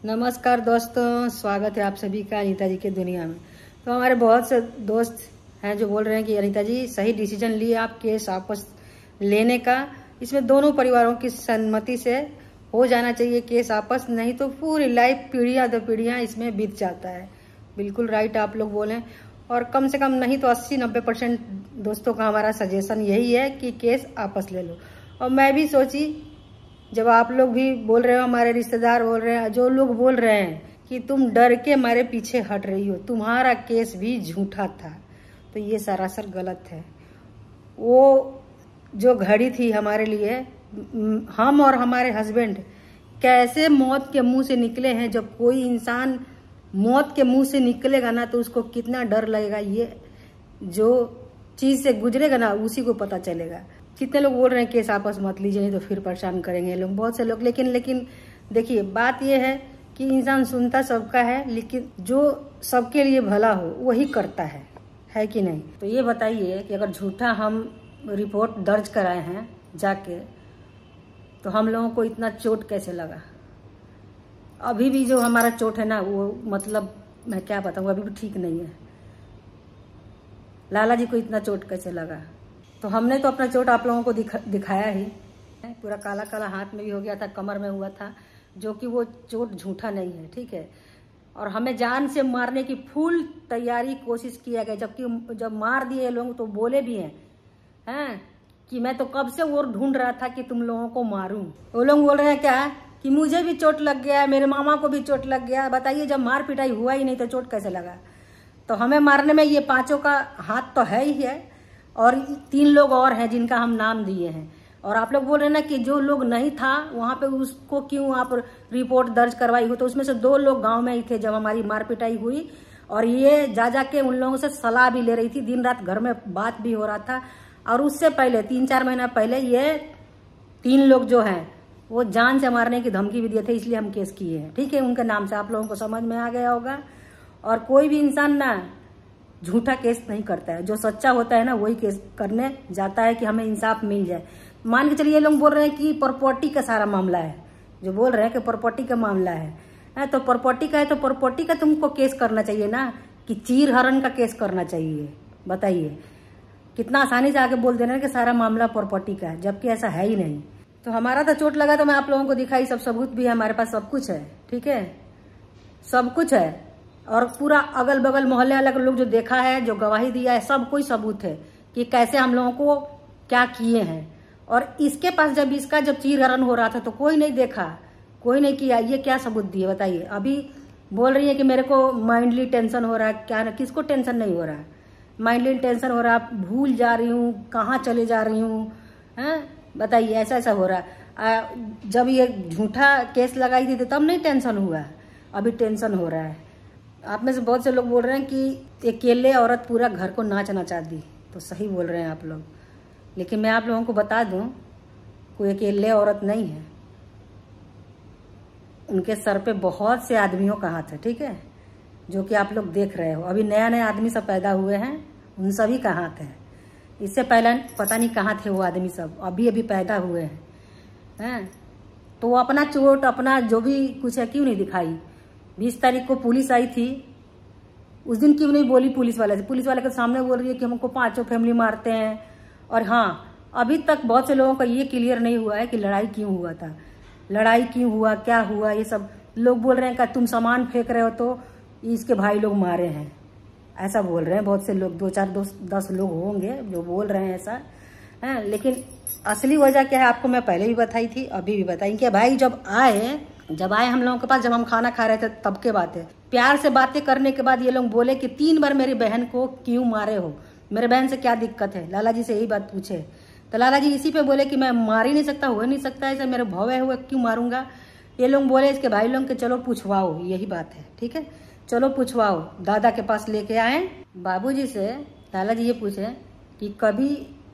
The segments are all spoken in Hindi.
नमस्कार दोस्तों, स्वागत है आप सभी का अनीता जी के दुनिया में। तो हमारे बहुत से दोस्त हैं जो बोल रहे हैं कि अनीता जी सही डिसीजन लिए आप केस वापस लेने का। इसमें दोनों परिवारों की सहमति से हो जाना चाहिए केस वापस, नहीं तो पूरी लाइफ पीढ़ियां दर पीढ़ियां इसमें बीत जाता है। बिल्कुल राइट आप लोग बोलें। और कम से कम नहीं तो 80-90% दोस्तों का हमारा सजेशन यही है कि केस वापस ले लो। और मैं भी सोची, जब आप लोग भी बोल रहे हो, हमारे रिश्तेदार बोल रहे हैं, जो लोग बोल रहे हैं कि तुम डर के हमारे पीछे हट रही हो, तुम्हारा केस भी झूठा था, तो ये सरासर गलत है। वो जो घड़ी थी हमारे लिए, हम और हमारे हस्बैंड कैसे मौत के मुंह से निकले हैं। जब कोई इंसान मौत के मुंह से निकलेगा ना तो उसको कितना डर लगेगा, ये जो चीज से गुजरेगा ना उसी को पता चलेगा। कितने लोग बोल रहे हैं केस आपस मत लीजिए नहीं तो फिर परेशान करेंगे लोग, बहुत से लोग। लेकिन देखिए, बात यह है कि इंसान सुनता सबका है, लेकिन जो सबके लिए भला हो वही करता है कि नहीं। तो ये बताइए कि अगर झूठा हम रिपोर्ट दर्ज कराए हैं जाके, तो हम लोगों को इतना चोट कैसे लगा। अभी भी जो हमारा चोट है ना, वो मतलब मैं क्या बताऊँ, अभी भी ठीक नहीं है। लाला जी को इतना चोट कैसे लगा। तो हमने तो अपना चोट आप लोगों को दिखाया ही। पूरा काला काला हाथ में भी हो गया था, कमर में हुआ था, जो कि वो चोट झूठा नहीं है, ठीक है। और हमें जान से मारने की फुल तैयारी कोशिश किया गया, जबकि जब मार दिए लोग तो बोले भी हैं कि मैं तो कब से वो ढूंढ रहा था कि तुम लोगों को मारूं। वो लोग बोल रहे हैं क्या कि मुझे भी चोट लग गया, मेरे मामा को भी चोट लग गया। बताइए, जब मार पिटाई हुआ ही नहीं तो चोट कैसे लगा। तो हमें मारने में ये पांचों का हाथ तो है ही है, और 3 लोग और हैं जिनका हम नाम दिए हैं। और आप लोग बोल रहे हैं ना कि जो लोग नहीं था वहां पे उसको क्यों आप रिपोर्ट दर्ज करवाई हो। तो उसमें से 2 लोग गांव में ही थे जब हमारी मार पिटाई हुई, और ये जा के उन लोगों से सलाह भी ले रही थी, दिन रात घर में बात भी हो रहा था। और उससे पहले 3-4 महीना पहले ये 3 लोग जो हैं वो जान से मारने की धमकी भी दिए थे, इसलिए हम केस किए हैं, ठीक है। उनके नाम से आप लोगों को समझ में आ गया होगा। और कोई भी इंसान ना झूठा केस नहीं करता है, जो सच्चा होता है ना वही केस करने जाता है कि हमें इंसाफ मिल जाए। मान के चलिए, ये लोग बोल रहे हैं कि प्रॉपर्टी का सारा मामला है, जो बोल रहे हैं कि प्रॉपर्टी का मामला है, तो प्रॉपर्टी का है तो प्रॉपर्टी का तुमको केस करना चाहिए ना, कि चीर हरण का केस करना चाहिए। बताइए, कितना आसानी से आके बोल देना कि सारा मामला प्रॉपर्टी का है, जबकि ऐसा है ही नहीं। तो हमारा तो चोट लगा तो मैं आप लोगों को दिखाई, सब सबूत भी है हमारे पास, सब कुछ है, ठीक है, सब कुछ है। और पूरा अगल बगल मोहल्ले अलग लोग जो देखा है, जो गवाही दिया है, सब कोई सबूत है कि कैसे हम लोगों को क्या किए हैं। और इसके पास जब चीर हरण हो रहा था तो कोई नहीं देखा, कोई नहीं किया। ये क्या सबूत दिए बताइए। अभी बोल रही है कि मेरे को माइंडली टेंशन हो रहा है। क्या, किसको टेंशन नहीं हो रहा है, माइंडली टेंशन हो रहा है, भूल जा रही हूँ, कहाँ चले जा रही हूँ, बताइए, ऐसा हो रहा है। जब ये झूठा केस लगाई थी तो तब नहीं टेंशन हुआ, अभी टेंशन हो रहा है। आप में से बहुत से लोग बोल रहे हैं कि अकेले औरत पूरा घर को नाच नचा दी, तो सही बोल रहे हैं आप लोग। लेकिन मैं आप लोगों को बता दूं, कोई अकेले औरत नहीं है, उनके सर पे बहुत से आदमियों का हाथ है, ठीक है, जो कि आप लोग देख रहे हो। अभी नया आदमी सब पैदा हुए हैं, उन सभी का हाथ है। इससे पहले पता नहीं कहाँ थे वो आदमी सब, अभी पैदा हुए हैं। तो वो अपना चोट, अपना जो भी कुछ है क्यों नहीं दिखाई। 20 तारीख को पुलिस आई थी, उस दिन क्यों नहीं बोली पुलिस वाले से। पुलिस वाले के सामने बोल रही है कि हमको 5 फैमिली मारते हैं। और हाँ, अभी तक बहुत से लोगों का ये क्लियर नहीं हुआ है कि लड़ाई क्यों हुआ था, लड़ाई क्यों हुआ, क्या हुआ। ये सब लोग बोल रहे हैं कि तुम सामान फेंक रहे हो तो इसके भाई लोग मारे हैं, ऐसा बोल रहे हैं बहुत से लोग। 2-4-10 लोग होंगे जो बोल रहे हैं ऐसा है। लेकिन असली वजह क्या है आपको मैं पहले भी बताई थी, अभी भी बताई कि भाई जब आए हम लोगों के पास, जब हम खाना खा रहे थे तब के बात है। प्यार से बातें करने के बाद ये लोग बोले कि 3 बार मेरी बहन को क्यों मारे हो, मेरे बहन से क्या दिक्कत है। लाला जी से यही बात पूछे तो लाला जी इसी पे बोले कि मैं मार ही नहीं सकता, हो नहीं सकता ऐसा, मेरे भवे हुए क्यों मारूंगा। ये लोग बोले इसके भाई लोग के चलो पूछवाओ, यही बात है, ठीक है, चलो पूछवाओ। दादा के पास लेके आए बाबूजी से, लाला जी ये पूछे कि कभी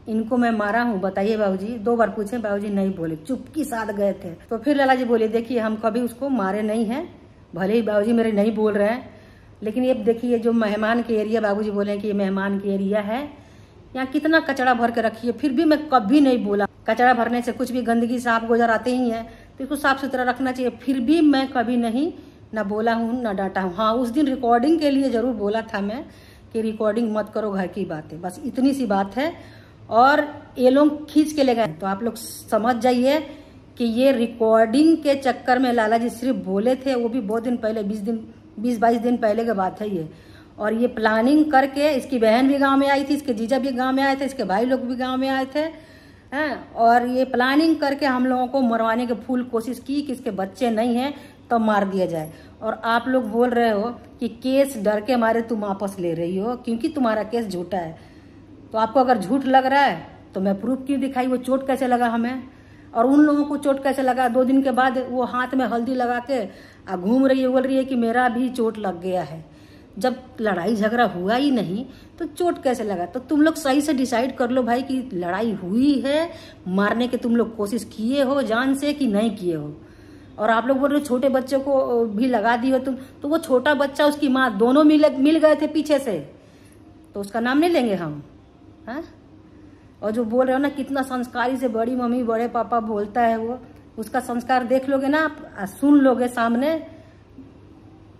इनको मैं मारा हूँ, बताइए बाबूजी। 2 बार पूछे, बाबूजी नहीं बोले, चुपकी साध गए थे। तो फिर लाला जी बोले देखिए हम कभी उसको मारे नहीं हैं, भले ही बाबूजी मेरे नहीं बोल रहे हैं, लेकिन ये देखिए जो मेहमान के एरिया, बाबूजी बोले कि ये मेहमान के एरिया है, यहाँ कितना कचरा भर के रखी है, फिर भी मैं कभी नहीं बोला। कचरा भरने से कुछ भी गंदगी सांप गोजर आते ही है, तो इसको साफ सुथरा रखना चाहिए, फिर भी मैं कभी नहीं ना बोला हूँ ना डांटा हूँ। हाँ, उस दिन रिकॉर्डिंग के लिए ज़रूर बोला था मैं कि रिकॉर्डिंग मत करो घर की बातें, बस इतनी सी बात है। और ये लोग खींच के ले गए, तो आप लोग समझ जाइए कि ये रिकॉर्डिंग के चक्कर में लाला जी सिर्फ बोले थे, वो भी बहुत दिन पहले, 20-22 दिन पहले की बात है ये। और ये प्लानिंग करके, इसकी बहन भी गांव में आई थी, इसके जीजा भी गांव में आए थे, इसके भाई लोग भी गांव में आए थे हैं। और ये प्लानिंग करके हम लोगों को मरवाने की फुल कोशिश की कि इसके बच्चे नहीं हैं तो मार दिया जाए। और आप लोग बोल रहे हो कि केस डर के मारे तुम वापस ले रही हो क्योंकि तुम्हारा केस झूठा है। तो आपको अगर झूठ लग रहा है तो मैं प्रूफ क्यों दिखाई, वो चोट कैसे लगा हमें, और उन लोगों को चोट कैसे लगा। 2 दिन के बाद वो हाथ में हल्दी लगा के घूम रही है, बोल रही है कि मेरा भी चोट लग गया है। जब लड़ाई झगड़ा हुआ ही नहीं तो चोट कैसे लगा। तो तुम लोग सही से डिसाइड कर लो भाई कि लड़ाई हुई है, मारने के तुम लोग कोशिश किए हो जान से कि नहीं किए हो। और आप लोग बोल रहे हो छोटे बच्चे को भी लगा दी हो तुम, तो वो छोटा बच्चा उसकी माँ दोनों मिल गए थे पीछे से, तो उसका नाम नहीं लेंगे हम, हाँ। और जो बोल रहे हो ना कितना संस्कारी से बड़ी मम्मी बड़े पापा बोलता है, वो उसका संस्कार देख लोगे ना आप, सुन लोगे सामने,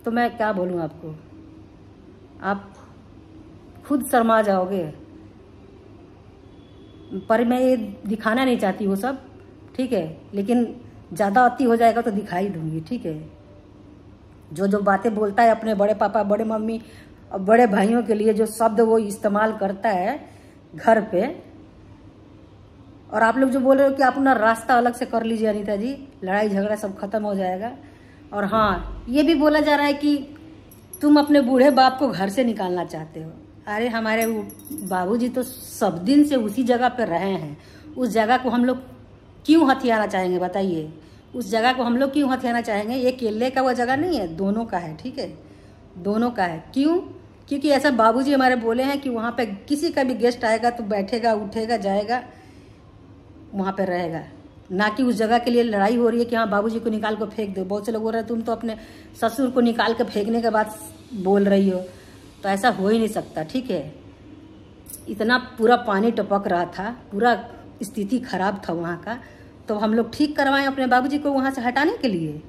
तो मैं क्या बोलूँ आपको, आप खुद शर्मा जाओगे। पर मैं ये दिखाना नहीं चाहती वो सब, ठीक है, लेकिन ज़्यादा अति हो जाएगा तो दिखाई दूंगी, ठीक है। जो बातें बोलता है अपने बड़े पापा बड़े मम्मी और बड़े भाइयों के लिए, जो शब्द वो इस्तेमाल करता है घर पे। और आप लोग जो बोल रहे हो कि आप अपना रास्ता अलग से कर लीजिए अनीता जी, लड़ाई झगड़ा सब खत्म हो जाएगा। और हाँ, ये भी बोला जा रहा है कि तुम अपने बूढ़े बाप को घर से निकालना चाहते हो। अरे हमारे बाबूजी तो सब दिन से उसी जगह पर रहे हैं, उस जगह को हम लोग क्यों हथियाना चाहेंगे बताइए। उस जगह को हम लोग क्यों हथियाना चाहेंगे, ये केले का वो जगह नहीं है, दोनों का है, ठीक है, दोनों का है। क्यों? क्योंकि ऐसा बाबूजी हमारे बोले हैं कि वहाँ पे किसी का भी गेस्ट आएगा तो बैठेगा उठेगा जाएगा, वहाँ पे रहेगा, ना कि उस जगह के लिए लड़ाई हो रही है कि हाँ बाबूजी को निकाल कर फेंक दो। बहुत से लोग बोल रहे हैं तुम तो अपने ससुर को निकाल कर फेंकने के बाद बोल रही हो, तो ऐसा हो ही नहीं सकता, ठीक है। इतना पूरा पानी टपक रहा था, पूरा स्थिति खराब था वहाँ का, तो हम लोग ठीक करवाएं अपने बाबूजी को वहाँ से हटाने के लिए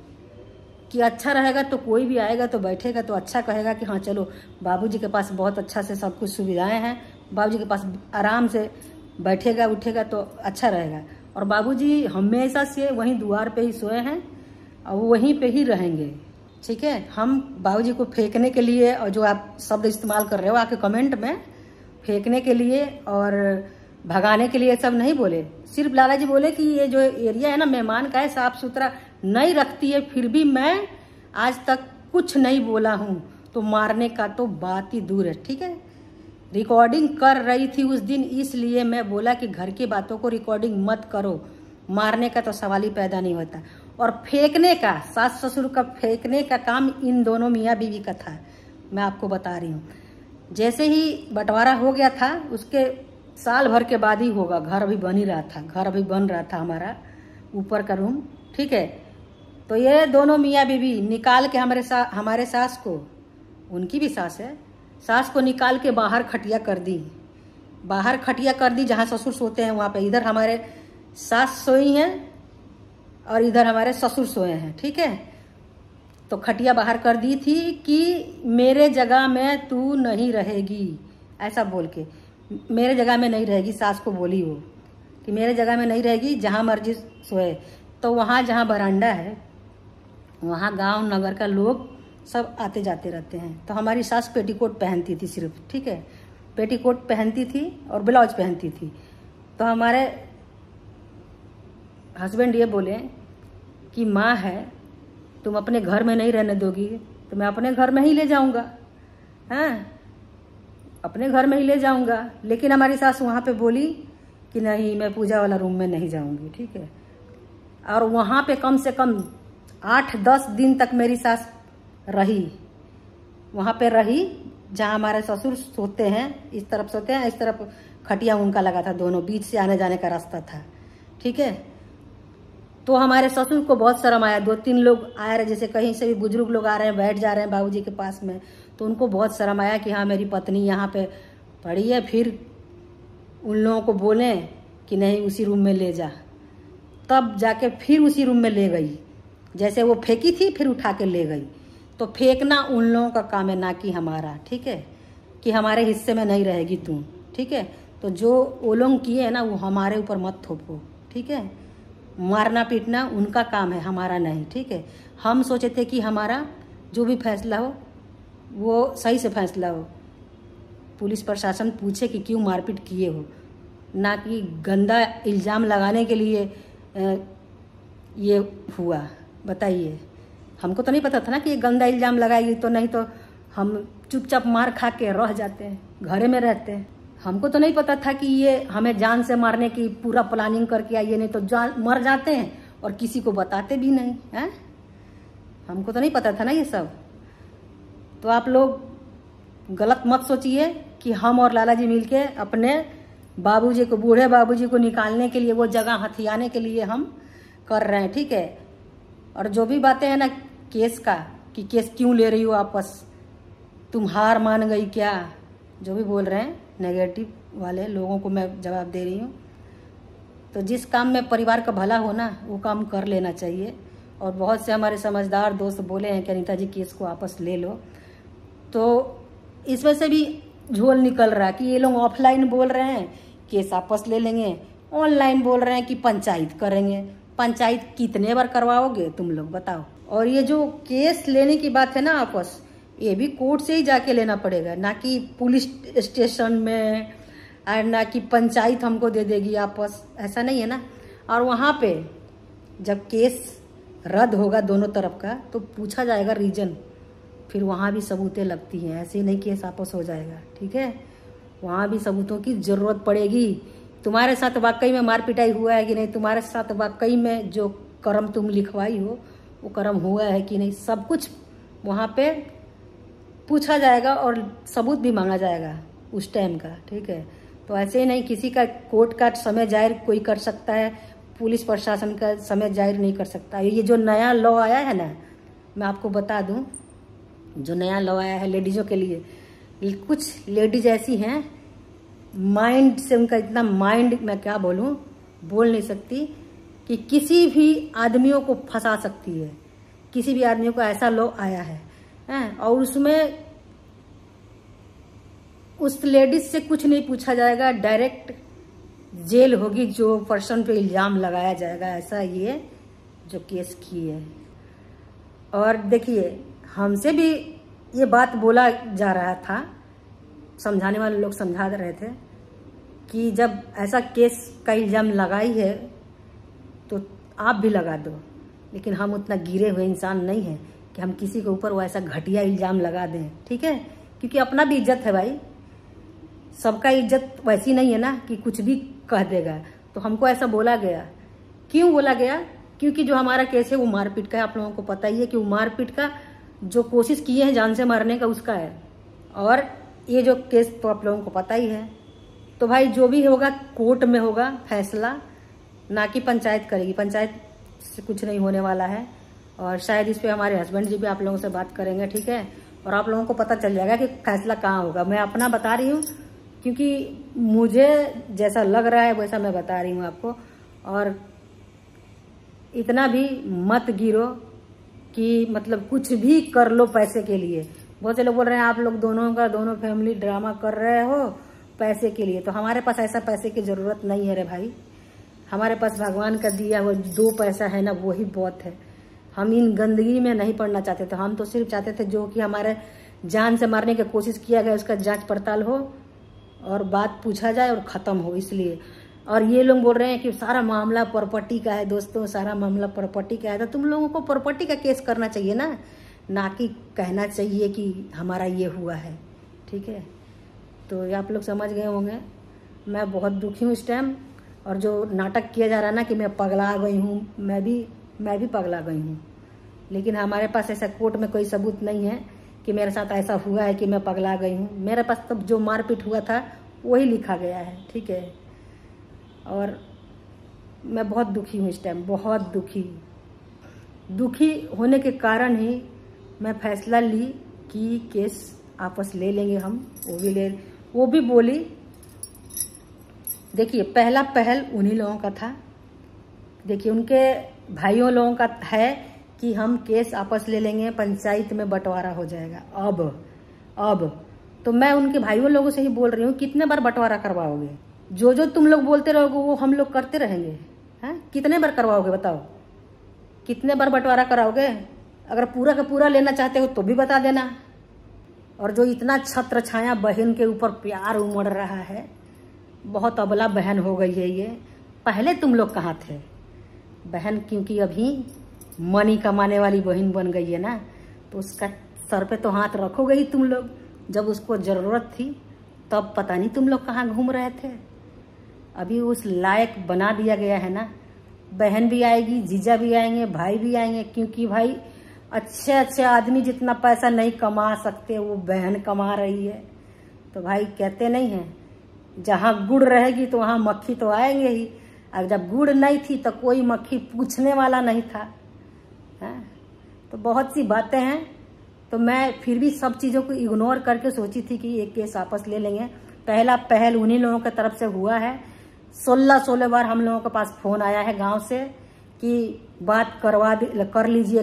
कि अच्छा रहेगा, तो कोई भी आएगा तो बैठेगा तो अच्छा कहेगा कि हाँ चलो बाबूजी के पास बहुत अच्छा से सब कुछ सुविधाएं हैं, बाबूजी के पास आराम से बैठेगा उठेगा तो अच्छा रहेगा। और बाबूजी हमेशा से वहीं द्वार पे ही सोए हैं और वहीं पे ही रहेंगे, ठीक है। हम बाबूजी को फेंकने के लिए, और जो आप शब्द इस्तेमाल कर रहे हो आके कमेंट में, फेंकने के लिए और भगाने के लिए सब नहीं बोले। सिर्फ लाला जी बोले कि ये जो एरिया है ना मेहमान का है, साफ सुथरा नहीं रखती है, फिर भी मैं आज तक कुछ नहीं बोला हूँ, तो मारने का तो बात ही दूर है, ठीक है। रिकॉर्डिंग कर रही थी उस दिन, इसलिए मैं बोला कि घर की बातों को रिकॉर्डिंग मत करो, मारने का तो सवाल ही पैदा नहीं होता। और फेंकने का, सास ससुर का फेंकने का काम इन दोनों मियाँ बीवी का था, मैं आपको बता रही हूँ। जैसे ही बंटवारा हो गया था उसके साल भर के बाद ही होगा, घर अभी बन ही रहा था, घर अभी बन रहा था हमारा ऊपर का रूम, ठीक है। तो ये दोनों मियाँ बीवी निकाल के हमारे सास को, उनकी भी सास है, सास को निकाल के बाहर खटिया कर दी, बाहर खटिया कर दी जहाँ ससुर सोते हैं वहाँ पे। इधर हमारे सास सोई हैं और इधर हमारे ससुर सोए हैं, ठीक है। तो खटिया बाहर कर दी थी कि मेरे जगह में तू नहीं रहेगी, ऐसा बोल के, मेरे जगह में नहीं रहेगी, सास को बोली वो कि मेरे जगह में नहीं रहेगी, जहाँ मर्जी सोए। तो वहाँ जहाँ बरांडा है वहाँ गांव नगर का लोग सब आते जाते रहते हैं। तो हमारी सास पेटीकोट पहनती थी सिर्फ, ठीक है, पेटीकोट पहनती थी और ब्लाउज पहनती थी। तो हमारे हस्बैंड ये बोले कि माँ है, तुम अपने घर में नहीं रहने दोगी तो मैं अपने घर में ही ले जाऊंगा, हाँ अपने घर में ही ले जाऊंगा। लेकिन हमारी सास वहाँ पे बोली कि नहीं, मैं पूजा वाला रूम में नहीं जाऊंगी, ठीक है। और वहाँ पे कम से कम 8-10 दिन तक मेरी सास रही, वहाँ पे रही जहाँ हमारे ससुर सोते हैं, इस तरफ सोते हैं, इस तरफ खटिया उनका लगा था, दोनों बीच से आने जाने का रास्ता था, ठीक है। तो हमारे ससुर को बहुत शर्म आया, 2-3 लोग आ रहे, जैसे कहीं से भी बुजुर्ग लोग आ रहे हैं, बैठ जा रहे हैं बाबूजी के पास में, तो उनको बहुत शर्म आया कि हाँ मेरी पत्नी यहाँ पे पड़ी है। फिर उन लोगों को बोले कि नहीं उसी रूम में ले जा, तब जाके फिर उसी रूम में ले गई। जैसे वो फेंकी थी फिर उठा के ले गई तो फेंकना उन लोगों का काम है, ना कि हमारा, ठीक है, कि हमारे हिस्से में नहीं रहेगी तू, ठीक है। तो जो वो लोग किए हैं ना वो हमारे ऊपर मत थोपो, ठीक है। मारना पीटना उनका काम है, हमारा नहीं, ठीक है। हम सोचे थे कि हमारा जो भी फैसला हो वो सही से फैसला हो, पुलिस प्रशासन पूछे कि क्यों मारपीट किए हो, ना कि गंदा इल्ज़ाम लगाने के लिए ये हुआ। बताइए, हमको तो नहीं पता था ना कि ये गंदा इल्ज़ाम लगाएगी, तो नहीं तो हम चुपचाप मार खा के रह जाते हैं, घरे में रहते हैं। हमको तो नहीं पता था कि ये हमें जान से मारने की पूरा प्लानिंग करके आई है, नहीं तो जान मर जाते हैं और किसी को बताते भी नहीं हैं। हमको तो नहीं पता था ना ये सब। तो आप लोग गलत मत सोचिए कि हम और लाला जी मिलके अपने बाबूजी को, बूढ़े बाबूजी को निकालने के लिए, वो जगह हथियाने के लिए हम कर रहे हैं, ठीक है। और जो भी बातें हैं ना केस का, कि केस क्यों ले रही हो वापस, तुम हार मान गई क्या, जो भी बोल रहे हैं नेगेटिव वाले लोगों को मैं जवाब दे रही हूँ। तो जिस काम में परिवार का भला हो ना वो काम कर लेना चाहिए। और बहुत से हमारे समझदार दोस्त बोले हैं कि अनीता जी केस को वापस ले लो, तो इसमें से भी झोल निकल रहा है कि ये लोग ऑफलाइन बोल रहे हैं केस वापस ले लेंगे, ऑनलाइन बोल रहे हैं कि पंचायत करेंगे। पंचायत कितने बार करवाओगे तुम लोग बताओ। और ये जो केस लेने की बात है ना वापस, ये भी कोर्ट से ही जाके लेना पड़ेगा, ना कि पुलिस स्टेशन में, और ना कि पंचायत हमको दे देगी वापस, ऐसा नहीं है ना। और वहाँ पे जब केस रद्द होगा दोनों तरफ का तो पूछा जाएगा रीजन, फिर वहाँ भी सबूतें लगती हैं, ऐसे नहीं केस वापस हो जाएगा, ठीक है। वहाँ भी सबूतों की ज़रूरत पड़ेगी। तुम्हारे साथ वाकई में मार पिटाई हुआ है कि नहीं, तुम्हारे साथ वाकई में जो कर्म तुम लिखवाई हो वो कर्म हुआ है कि नहीं, सब कुछ वहाँ पे पूछा जाएगा और सबूत भी मांगा जाएगा उस टाइम का, ठीक है। तो ऐसे ही नहीं किसी का कोर्ट का समय जाहिर कोई कर सकता है, पुलिस प्रशासन का समय जाहिर नहीं कर सकता। ये जो नया लॉ आया है ना, मैं आपको बता दूं, जो नया लॉ आया है लेडीज़ों के लिए, कुछ लेडीज ऐसी हैं माइंड से, उनका इतना माइंड, मैं क्या बोलूं, बोल नहीं सकती, कि किसी भी आदमियों को फंसा सकती है। किसी भी आदमियों को ऐसा लॉ आया है, और उसमें उस लेडीज से कुछ नहीं पूछा जाएगा, डायरेक्ट जेल होगी जो पर्सन पे इल्ज़ाम लगाया जाएगा। ऐसा ये जो केस की है। और देखिए, हमसे भी ये बात बोला जा रहा था, समझाने वाले लोग समझा रहे थे कि जब ऐसा केस का इल्ज़ाम लगाई है तो आप भी लगा दो। लेकिन हम उतना गिरे हुए इंसान नहीं हैं कि हम किसी के ऊपर वो ऐसा घटिया इल्ज़ाम लगा दें, ठीक है। क्योंकि अपना भी इज्जत है भाई, सबका इज्जत वैसी नहीं है ना कि कुछ भी कह देगा। तो हमको ऐसा बोला गया, क्यों बोला गया? क्योंकि जो हमारा केस है वो मारपीट का है। आप लोगों को पता ही है कि वो मारपीट का जो कोशिश किए हैं जान से मारने का उसका है, और ये जो केस तो आप लोगों को पता ही है। तो भाई जो भी होगा कोर्ट में होगा फैसला, ना कि पंचायत करेगी। पंचायत से कुछ नहीं होने वाला है, और शायद इस पे हमारे हस्बैंड जी भी आप लोगों से बात करेंगे, ठीक है। और आप लोगों को पता चल जाएगा कि फैसला कहाँ होगा। मैं अपना बता रही हूँ क्योंकि मुझे जैसा लग रहा है वैसा मैं बता रही हूँ आपको। और इतना भी मत गिरो कि मतलब कुछ भी कर लो पैसे के लिए। बहुत से लोग बोल रहे हैं आप लोग दोनों फैमिली ड्रामा कर रहे हो पैसे के लिए। तो हमारे पास ऐसा पैसे की ज़रूरत नहीं है रे भाई। हमारे पास भगवान का दिया वो 2 पैसा है ना, वही बहुत है। हम इन गंदगी में नहीं पड़ना चाहते थे। हम तो सिर्फ चाहते थे जो कि हमारे जान से मारने की कोशिश किया गया उसका जांच पड़ताल हो और बात पूछा जाए और ख़त्म हो, इसलिए। और ये लोग बोल रहे हैं कि सारा मामला प्रॉपर्टी का है। दोस्तों, सारा मामला प्रॉपर्टी का है तो तुम लोगों को प्रॉपर्टी का केस करना चाहिए ना कि कहना चाहिए कि हमारा ये हुआ है, ठीक है। तो ये आप लोग समझ गए होंगे। मैं बहुत दुखी हूँ इस टाइम। और जो नाटक किया जा रहा है ना कि मैं पगला गई हूँ, मैं भी पगला गई हूँ। लेकिन हमारे पास ऐसा कोर्ट में कोई सबूत नहीं है कि मेरे साथ ऐसा हुआ है कि मैं पगला गई हूँ। मेरे पास तब जो मारपीट हुआ था वही लिखा गया है, ठीक है। और मैं बहुत दुखी हूँ इस टाइम, बहुत दुखी होने के कारण ही मैं फैसला ली कि केस वापस ले लेंगे हम। वो भी बोली। देखिए, पहल उन्हीं लोगों का था। देखिए, उनके भाइयों लोगों का है कि हम केस आपस ले लेंगे, पंचायत में बंटवारा हो जाएगा। अब तो मैं उनके भाइयों लोगों से ही बोल रही हूँ, कितने बार बंटवारा करवाओगे? जो तुम लोग बोलते रहोगे वो हम लोग करते रहेंगे। हैं, कितने बार करवाओगे बताओ? कितने बार बंटवारा कराओगे? अगर पूरा का पूरा लेना चाहते हो तो भी बता देना। और जो इतना छत्र छाया बहन के ऊपर प्यार उमड़ रहा है, बहुत अबला बहन हो गई है ये। पहले तुम लोग कहाँ थे बहन? क्योंकि अभी मनी कमाने वाली बहन बन गई है ना, तो उसका सर पे तो हाथ रखोगे ही तुम लोग। जब उसको ज़रूरत थी तब पता नहीं तुम लोग कहाँ घूम रहे थे। अभी उस लायक बना दिया गया है ना, बहन भी आएगी, जीजा भी आएंगे, भाई भी आएंगे। क्योंकि भाई अच्छे आदमी जितना पैसा नहीं कमा सकते वो बहन कमा रही है। तो भाई कहते नहीं हैं, जहाँ गुड़ रहेगी तो वहाँ मक्खी तो आएंगे ही। और जब गुड़ नहीं थी तो कोई मक्खी पूछने वाला नहीं था। तो बहुत सी बातें हैं। तो मैं फिर भी सब चीज़ों को इग्नोर करके सोची थी कि एक केस आपस ले लेंगे। पहला पहल उन्हीं लोगों की तरफ से हुआ है। 16 बार हम लोगों के पास फ़ोन आया है गांव से कि बात कर लीजिए।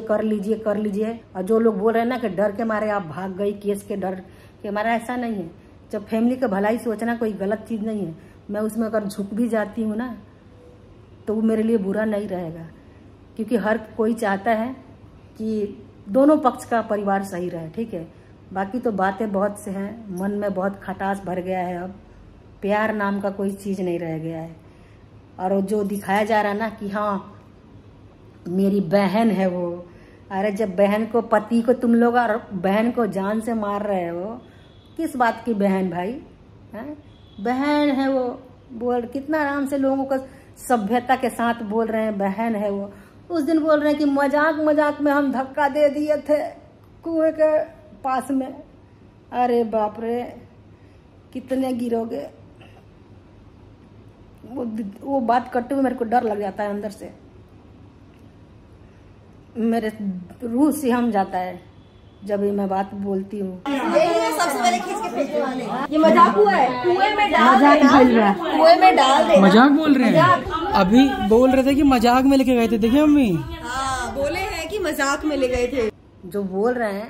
और जो लोग बोल रहे हैं ना कि डर के मारे आप भाग गई, केस के डर के मारे, ऐसा नहीं है। जब फैमिली का भलाई सोचना कोई गलत चीज़ नहीं है। मैं उसमें अगर झुक भी जाती हूँ ना तो वो मेरे लिए बुरा नहीं रहेगा, क्योंकि हर कोई चाहता है कि दोनों पक्ष का परिवार सही रहे। ठीक है, बाकी तो बातें बहुत से हैं, मन में बहुत खटास भर गया है। अब प्यार नाम का कोई चीज़ नहीं रह गया है। और जो दिखाया जा रहा है ना कि हाँ मेरी बहन है वो, अरे जब बहन को, पति को तुम लोग और बहन को जान से मार रहे हो, किस बात की बहन भाई? हैं, बहन है वो, बोल कितना आराम से लोगों को सभ्यता के साथ बोल रहे हैं बहन है वो। उस दिन बोल रहे हैं कि मजाक में हम धक्का दे दिए थे कुएं के पास में। अरे बाप रे, कितने गिरोगे? वो बात करते हुए मेरे को डर लग जाता है अंदर से, मेरे रूह सिहम जाता है जब ये मैं बात बोलती हूँ। सबसे पहले खींच के फेंकने वाले ये मजाक हुआ है, कुएं में डाल देना, कुएं में डाल देना। मजाक बोल रहे हैं? अभी बोल रहे थे कि मजाक में लेके गए थे। देखिए मम्मी, हाँ बोले हैं कि मजाक में ले गए थे। जो बोल रहे हैं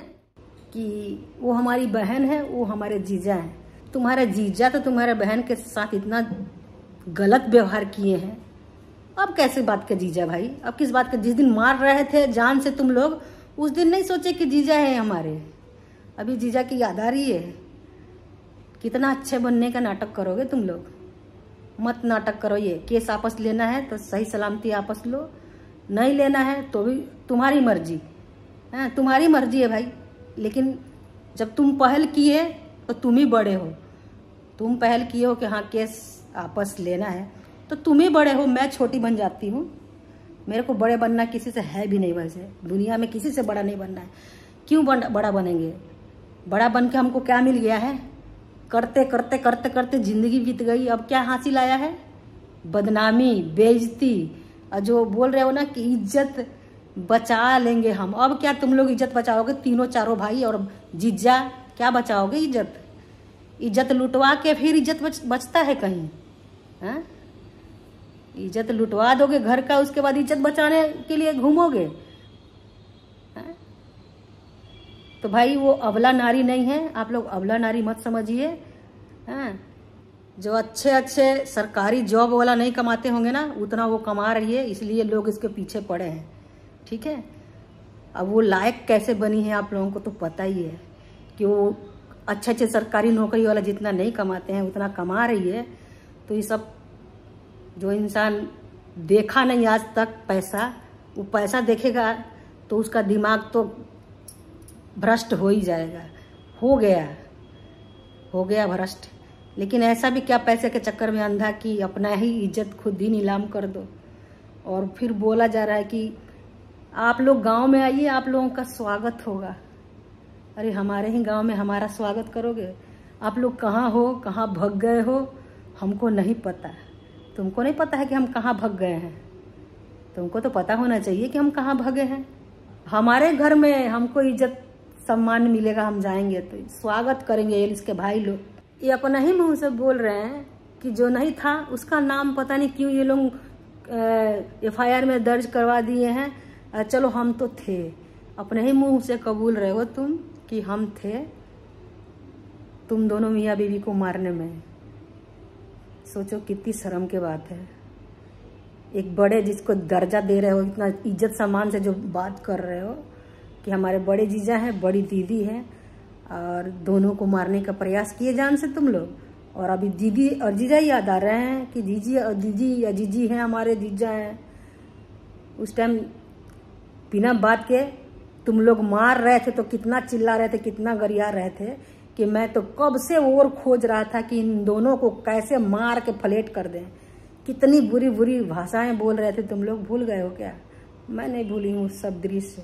कि वो हमारी बहन है, वो हमारे जीजा हैं। तुम्हारे जीजा तो तुम्हारे बहन के साथ इतना गलत व्यवहार किए हैं, अब कैसे बात के जीजा भाई? अब किस बात के? जिस दिन मार रहे थे जान से तुम लोग, उस दिन नहीं सोचे कि जीजा है हमारे। अभी जीजा की याद आ रही है? कितना अच्छे बनने का नाटक करोगे तुम लोग? मत नाटक करो। ये केस आपस लेना है तो सही सलामती आपस लो, नहीं लेना है तो भी तुम्हारी मर्जी है, तुम्हारी मर्जी है भाई। लेकिन जब तुम पहल किए तो तुम ही बड़े हो। तुम पहल किए हो कि हाँ केस आपस लेना है, तो तुम ही बड़े हो, मैं छोटी बन जाती हूँ। मेरे को बड़े बनना किसी से है भी नहीं, वैसे दुनिया में किसी से बड़ा नहीं बनना है। क्यों बड़ा बनेंगे? बड़ा बन के हमको क्या मिल गया है? करते जिंदगी बीत गई। अब क्या हासिल आया है? बदनामी, बेइज्जती। और जो बोल रहे हो ना कि इज्जत बचा लेंगे हम, अब क्या तुम लोग इज्जत बचाओगे? तीनों चारों भाई और जीजा क्या बचाओगे? इज्जत लुटवा के फिर इज्जत बचता है कहीं? हाँ, इज्जत लुटवा दोगे घर का, उसके बाद इज्जत बचाने के लिए घूमोगे? तो भाई वो अबला नारी नहीं है, आप लोग अबला नारी मत समझिए। जो अच्छे सरकारी जॉब वाला नहीं कमाते होंगे ना, उतना वो कमा रही है, इसलिए लोग इसके पीछे पड़े हैं। ठीक है, अब वो लायक कैसे बनी है आप लोगों को तो पता ही है कि वो अच्छे सरकारी नौकरी वाला जितना नहीं कमाते हैं उतना कमा रही है। तो ये सब जो इंसान देखा नहीं आज तक पैसा, वो पैसा देखेगा तो उसका दिमाग तो भ्रष्ट हो ही जाएगा। हो गया भ्रष्ट। लेकिन ऐसा भी क्या पैसे के चक्कर में अंधा कि अपना ही इज्जत खुद ही नीलाम कर दो। और फिर बोला जा रहा है कि आप लोग गांव में आइए, आप लोगों का स्वागत होगा। अरे हमारे ही गांव में हमारा स्वागत करोगे? आप लोग कहाँ हो, कहाँ भग गए हो, हमको नहीं पता। तुमको नहीं पता है कि हम कहाँ भग गए हैं? तुमको तो पता होना चाहिए कि हम कहाँ भगे हैं। हमारे घर में हमको इज्जत सम्मान मिलेगा, हम जाएंगे तो स्वागत करेंगे। ये इसके भाई लोग ये अपना ही मुंह से बोल रहे हैं कि जो नहीं था उसका नाम पता नहीं क्यों ये लोग FIR में दर्ज करवा दिए हैं। चलो हम तो थे, अपने ही मुंह से कबूल रहे हो तुम कि हम थे तुम दोनों मियाँ बीवी को मारने में। सोचो कितनी शर्म की बात है। एक बड़े जिसको दर्जा दे रहे हो, इतना इज्जत सम्मान से जो बात कर रहे हो कि हमारे बड़े जीजा हैं, बड़ी दीदी हैं, और दोनों को मारने का प्रयास किए जान से तुम लोग। और अभी दीदी और जीजा याद आ रहे हैं कि जीजी और दीदी या जीजी हैं, हमारे जीजा हैं। उस टाइम बिना बात के तुम लोग मार रहे थे तो कितना चिल्ला रहे थे, कितना गरिया रहे थे कि मैं तो कब से और खोज रहा था कि इन दोनों को कैसे मार के फ्लेट कर दें। कितनी बुरी बुरी भाषाएं बोल रहे थे तुम लोग, भूल गए हो क्या? मैं नहीं भूली हूँ सब दृश्य।